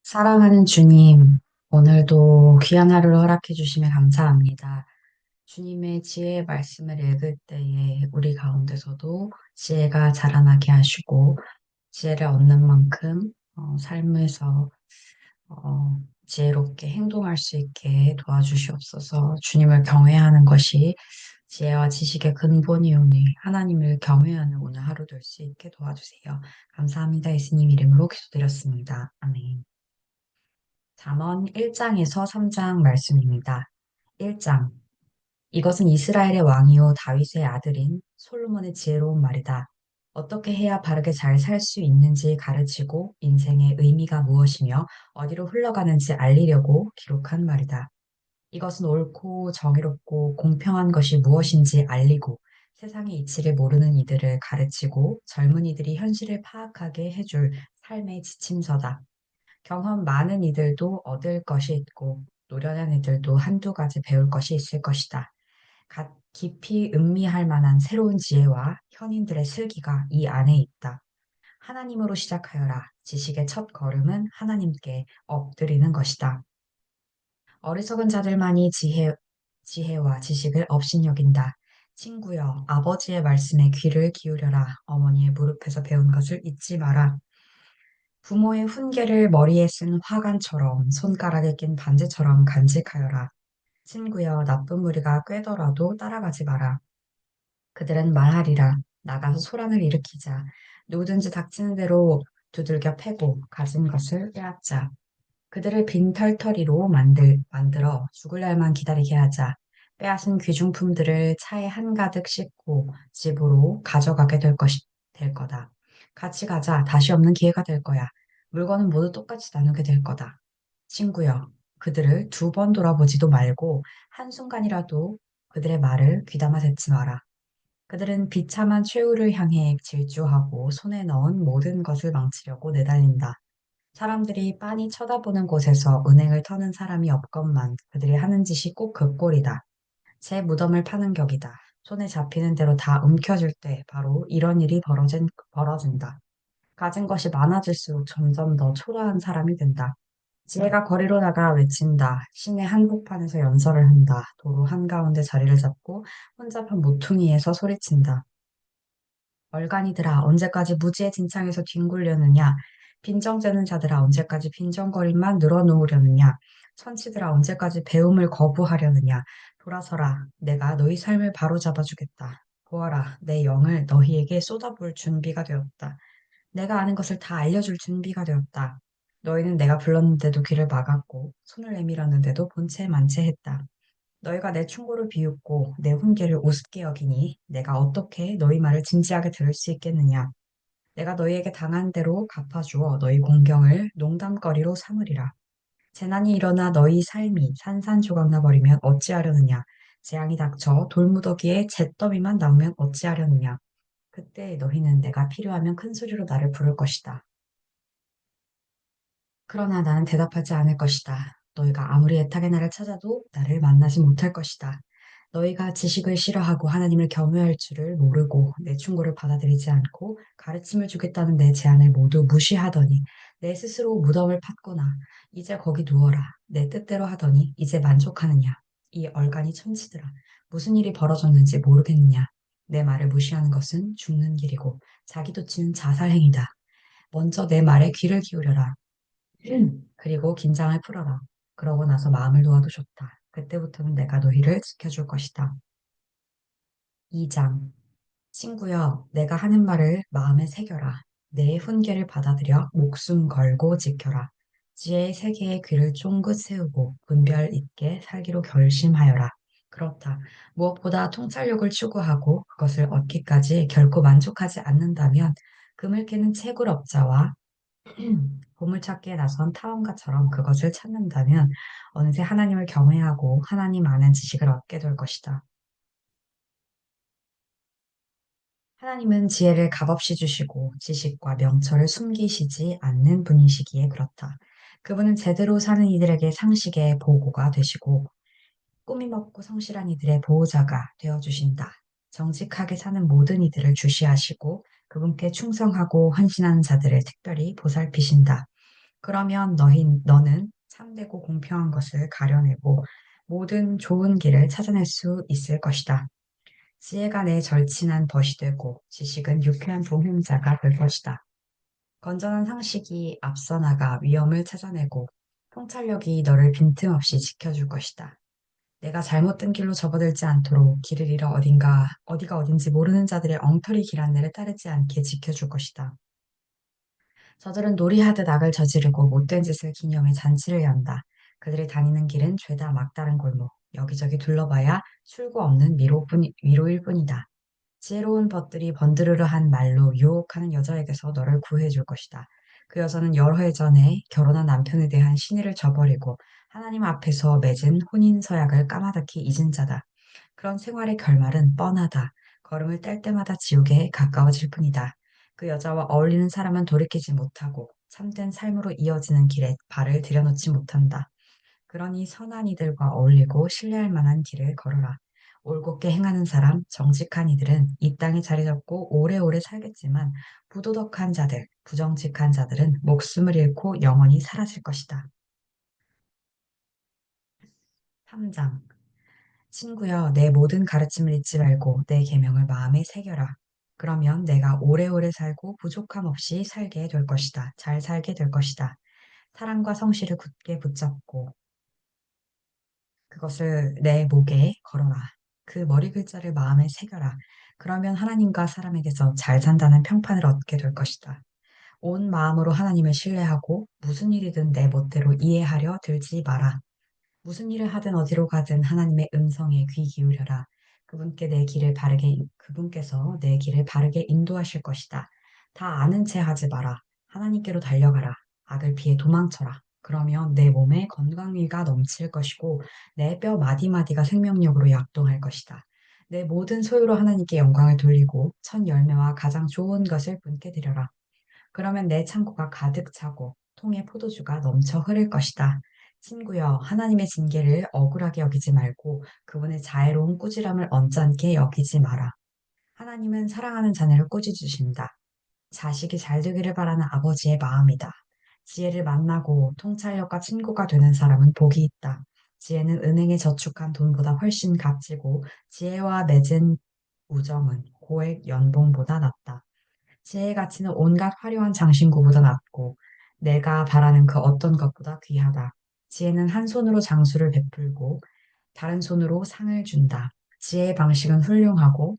사랑하는 주님, 오늘도 귀한 하루를 허락해 주심에 감사합니다. 주님의 지혜의 말씀을 읽을 때에 우리 가운데서도 지혜가 자라나게 하시고, 지혜를 얻는 만큼 삶에서 지혜롭게 행동할 수 있게 도와주시옵소서. 주님을 경외하는 것이 지혜와 지식의 근본이오니 하나님을 경외하는 오늘 하루 될 수 있게 도와주세요. 감사합니다. 예수님 이름으로 기도드렸습니다. 아멘. 잠언 1장에서 3장 말씀입니다. 1장. 이것은 이스라엘의 왕이요 다윗의 아들인 솔로몬의 지혜로운 말이다. 어떻게 해야 바르게 잘 살 수 있는지 가르치고 인생의 의미가 무엇이며 어디로 흘러가는지 알리려고 기록한 말이다. 이것은 옳고 정의롭고 공평한 것이 무엇인지 알리고 세상의 이치를 모르는 이들을 가르치고 젊은이들이 현실을 파악하게 해줄 삶의 지침서다. 경험 많은 이들도 얻을 것이 있고 노련한 이들도 한두 가지 배울 것이 있을 것이다. 깊이 음미할 만한 새로운 지혜와 현인들의 슬기가 이 안에 있다. 하나님으로 시작하여라. 지식의 첫 걸음은 하나님께 엎드리는 것이다. 어리석은 자들만이 지혜와 지식을 업신여긴다. 친구여, 아버지의 말씀에 귀를 기울여라. 어머니의 무릎에서 배운 것을 잊지 마라. 부모의 훈계를 머리에 쓴 화관처럼 손가락에 낀 반지처럼 간직하여라. 친구여 나쁜 무리가 꿰더라도 따라가지 마라. 그들은 말하리라. 나가서 소란을 일으키자. 누구든지 닥치는 대로 두들겨 패고 가진 것을 빼앗자. 그들을 빈털터리로 만들어 죽을 날만 기다리게 하자. 빼앗은 귀중품들을 차에 한가득 싣고 집으로 가져가게 될 거다. 같이 가자. 다시 없는 기회가 될 거야. 물건은 모두 똑같이 나누게 될 거다. 친구여, 그들을 두 번 돌아보지도 말고 한순간이라도 그들의 말을 귀담아 듣지 마라. 그들은 비참한 최후를 향해 질주하고 손에 넣은 모든 것을 망치려고 내달린다. 사람들이 빤히 쳐다보는 곳에서 은행을 터는 사람이 없건만 그들이 하는 짓이 꼭 그 꼴이다. 제 무덤을 파는 격이다. 손에 잡히는 대로 다 움켜쥘 때 바로 이런 일이 벌어진다. 가진 것이 많아질수록 점점 더 초라한 사람이 된다. 지혜가 거리로 나가 외친다. 시내 한복판에서 연설을 한다. 도로 한가운데 자리를 잡고 혼잡한 모퉁이에서 소리친다. 얼간이들아, 언제까지 무지의 진창에서 뒹굴려느냐? 빈정대는 자들아, 언제까지 빈정거림만 늘어놓으려느냐? 천치들아, 언제까지 배움을 거부하려느냐? 돌아서라, 내가 너희 삶을 바로잡아주겠다. 보아라, 내 영을 너희에게 쏟아부을 준비가 되었다. 내가 아는 것을 다 알려줄 준비가 되었다. 너희는 내가 불렀는데도 귀를 막았고, 손을 내밀었는데도 본체 만체했다. 너희가 내 충고를 비웃고 내 훈계를 우습게 여기니 내가 어떻게 너희 말을 진지하게 들을 수 있겠느냐? 내가 너희에게 당한 대로 갚아주어 너희 공경을 농담거리로 삼으리라. 재난이 일어나 너희 삶이 산산조각나 버리면 어찌하려느냐? 재앙이 닥쳐 돌무더기에 잿더미만 남으면 어찌하려느냐? 그때 너희는 내가 필요하면 큰 소리로 나를 부를 것이다. 그러나 나는 대답하지 않을 것이다. 너희가 아무리 애타게 나를 찾아도 나를 만나지 못할 것이다. 너희가 지식을 싫어하고 하나님을 겸유할 줄을 모르고 내 충고를 받아들이지 않고 가르침을 주겠다는 내 제안을 모두 무시하더니 내 스스로 무덤을 팠구나. 이제 거기 누워라. 내 뜻대로 하더니 이제 만족하느냐. 이 얼간이 천치들아. 무슨 일이 벌어졌는지 모르겠느냐. 내 말을 무시하는 것은 죽는 길이고 자기 도치는 자살행위다. 먼저 내 말에 귀를 기울여라. 그리고 긴장을 풀어라. 그러고 나서 마음을 놓아두셨다. 그때부터는 내가 너희를 지켜줄 것이다. 2장. 친구여, 내가 하는 말을 마음에 새겨라. 내 훈계를 받아들여 목숨 걸고 지켜라. 지혜의 세계에 귀를 쫑긋 세우고 분별 있게 살기로 결심하여라. 그렇다. 무엇보다 통찰력을 추구하고 그것을 얻기까지 결코 만족하지 않는다면 금을 캐는 채굴업자와 보물찾기에 나선 탐험가처럼 그것을 찾는다면 어느새 하나님을 경외하고 하나님 아는 지식을 얻게 될 것이다. 하나님은 지혜를 값없이 주시고 지식과 명철을 숨기시지 않는 분이시기에 그렇다. 그분은 제대로 사는 이들에게 상식의 보고가 되시고 꾸미 먹고 성실한 이들의 보호자가 되어 주신다. 정직하게 사는 모든 이들을 주시하시고 그분께 충성하고 헌신하는 자들을 특별히 보살피신다. 그러면 너는 참되고 공평한 것을 가려내고 모든 좋은 길을 찾아낼 수 있을 것이다. 지혜가 내 절친한 벗이 되고 지식은 유쾌한 동행자가 될 것이다. 건전한 상식이 앞서 나가 위험을 찾아내고 통찰력이 너를 빈틈없이 지켜줄 것이다. 내가 잘못된 길로 접어들지 않도록 길을 잃어 어디가 어딘지 모르는 자들의 엉터리 길 안내를 따르지 않게 지켜줄 것이다. 저들은 놀이하듯 악을 저지르고 못된 짓을 기념해 잔치를 연다. 그들이 다니는 길은 죄다 막다른 골목. 여기저기 둘러봐야 출구 없는 위로일 뿐이다. 지혜로운 벗들이 번드르르한 말로 유혹하는 여자에게서 너를 구해줄 것이다. 그 여자는 여러 해 전에 결혼한 남편에 대한 신의를 저버리고 하나님 앞에서 맺은 혼인 서약을 까마득히 잊은 자다. 그런 생활의 결말은 뻔하다. 걸음을 뗄 때마다 지옥에 가까워질 뿐이다. 그 여자와 어울리는 사람은 돌이키지 못하고 참된 삶으로 이어지는 길에 발을 들여놓지 못한다. 그러니 선한 이들과 어울리고 신뢰할 만한 길을 걸어라. 올곧게 행하는 사람, 정직한 이들은 이 땅에 자리 잡고 오래오래 살겠지만 부도덕한 자들, 부정직한 자들은 목숨을 잃고 영원히 사라질 것이다. 3장. 친구여, 내 모든 가르침을 잊지 말고 내 계명을 마음에 새겨라. 그러면 내가 오래오래 살고 부족함 없이 살게 될 것이다. 잘 살게 될 것이다. 사랑과 성실을 굳게 붙잡고 그것을 내 목에 걸어라. 그 머리 글자를 마음에 새겨라. 그러면 하나님과 사람에게서 잘 산다는 평판을 얻게 될 것이다. 온 마음으로 하나님을 신뢰하고 무슨 일이든 내 멋대로 이해하려 들지 마라. 무슨 일을 하든 어디로 가든 하나님의 음성에 귀 기울여라. 그분께서 내 길을 바르게 인도하실 것이다. 다 아는 체 하지 마라. 하나님께로 달려가라. 악을 피해 도망쳐라. 그러면 내 몸에 건강미가 넘칠 것이고 내 뼈 마디마디가 생명력으로 약동할 것이다. 내 모든 소유로 하나님께 영광을 돌리고 첫 열매와 가장 좋은 것을 분께 드려라. 그러면 내 창고가 가득 차고 통에 포도주가 넘쳐 흐를 것이다. 친구여, 하나님의 징계를 억울하게 여기지 말고 그분의 자애로운 꾸지람을 언짢게 여기지 마라. 하나님은 사랑하는 자녀를 꾸짖으신다. 자식이 잘 되기를 바라는 아버지의 마음이다. 지혜를 만나고 통찰력과 친구가 되는 사람은 복이 있다. 지혜는 은행에 저축한 돈보다 훨씬 값지고 지혜와 맺은 우정은 고액 연봉보다 낫다. 지혜의 가치는 온갖 화려한 장신구보다 낫고 내가 바라는 그 어떤 것보다 귀하다. 지혜는 한 손으로 장수를 베풀고 다른 손으로 상을 준다. 지혜의 방식은 훌륭하고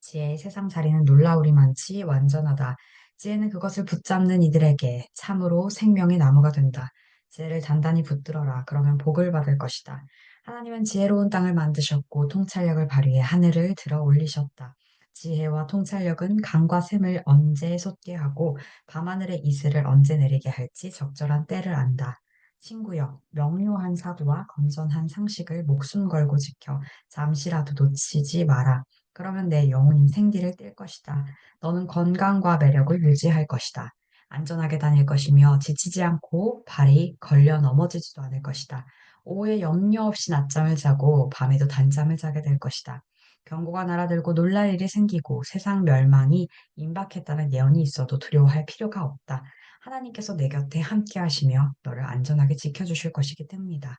지혜의 세상 자리는 놀라울이 많지 완전하다. 지혜는 그것을 붙잡는 이들에게 참으로 생명의 나무가 된다. 지혜를 단단히 붙들어라. 그러면 복을 받을 것이다. 하나님은 지혜로운 땅을 만드셨고 통찰력을 발휘해 하늘을 들어 올리셨다. 지혜와 통찰력은 강과 샘을 언제 솟게 하고 밤하늘의 이슬을 언제 내리게 할지 적절한 때를 안다. 친구여, 명료한 사고와 건전한 상식을 목숨 걸고 지켜 잠시라도 놓치지 마라. 그러면 내 영혼이 생기를 띨 것이다. 너는 건강과 매력을 유지할 것이다. 안전하게 다닐 것이며 지치지 않고 발이 걸려 넘어지지도 않을 것이다. 오후에 염려 없이 낮잠을 자고 밤에도 단잠을 자게 될 것이다. 경고가 날아들고 놀랄 일이 생기고 세상 멸망이 임박했다는 예언이 있어도 두려워할 필요가 없다. 하나님께서 내 곁에 함께 하시며 너를 안전하게 지켜주실 것이기 때문이다.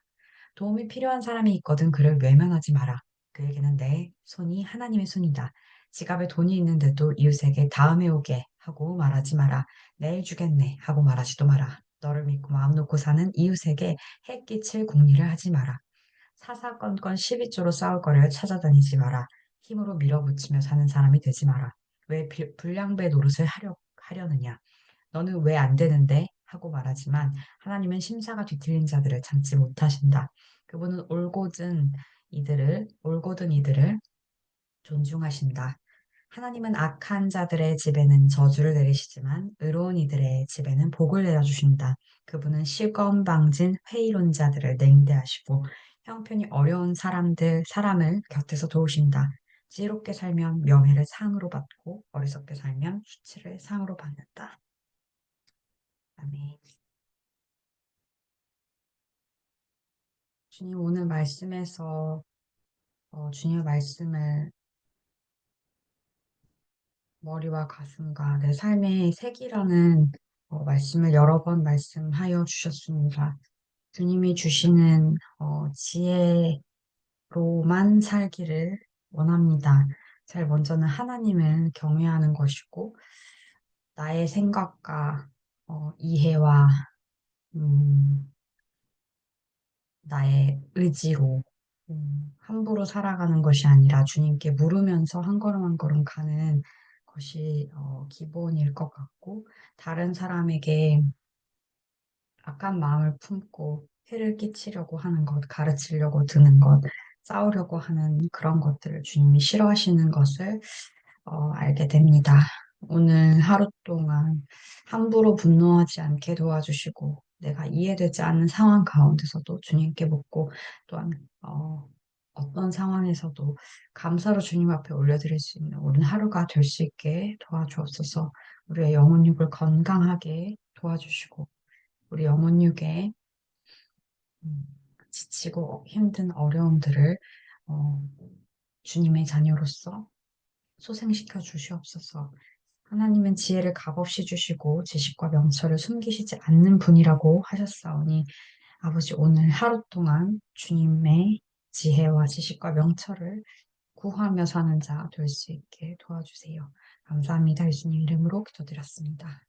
도움이 필요한 사람이 있거든 그를 외면하지 마라. 그에게는 내 손이 하나님의 손이다. 지갑에 돈이 있는데도 이웃에게 다음에 오게 하고 말하지 마라. 내일 주겠네 하고 말하지도 마라. 너를 믿고 마음 놓고 사는 이웃에게 해 끼칠 궁리를 하지 마라. 사사건건 12조로 싸울 거리를 찾아다니지 마라. 힘으로 밀어붙이며 사는 사람이 되지 마라. 왜 불량배 노릇을 하려느냐? 너는 왜 안 되는데? 하고 말하지만 하나님은 심사가 뒤틀린 자들을 참지 못하신다. 그분은 올곧은 이들을 존중하신다. 하나님은 악한 자들의 집에는 저주를 내리시지만 의로운 이들의 집에는 복을 내려주신다. 그분은 시건방진 회의론자들을 냉대하시고 형편이 어려운 사람을 곁에서 도우신다. 지혜롭게 살면 명예를 상으로 받고 어리석게 살면 수치를 상으로 받는다. 아멘. 주님 오늘 말씀에서 주님의 말씀을 머리와 가슴과 내 삶의 색이라는 말씀을 여러 번 말씀하여 주셨습니다. 주님이 주시는 지혜로만 살기를 원합니다. 제일 먼저는 하나님을 경외하는 것이고, 나의 생각과 이해와 음, 나의 의지로 함부로 살아가는 것이 아니라 주님께 물으면서 한 걸음 한 걸음 가는 것이 기본일 것 같고, 다른 사람에게 악한 마음을 품고 해를 끼치려고 하는 것, 가르치려고 드는 것, 싸우려고 하는 그런 것들을 주님이 싫어하시는 것을 알게 됩니다. 오늘 하루 동안 함부로 분노하지 않게 도와주시고, 내가 이해되지 않는 상황 가운데서도 주님께 묻고, 또한 어떤 상황에서도 감사로 주님 앞에 올려드릴 수 있는 오늘 하루가 될 수 있게 도와주옵소서. 우리의 영혼 육을 건강하게 도와주시고, 우리 영혼 육에 음, 지치고 힘든 어려움들을 어, 주님의 자녀로서 소생시켜 주시옵소서. 하나님은 지혜를 값없이 주시고 지식과 명철을 숨기시지 않는 분이라고 하셨사오니 아버지 오늘 하루 동안 주님의 지혜와 지식과 명철을 구하며 사는 자 될 수 있게 도와주세요. 감사합니다. 예수님 이름으로 기도드렸습니다.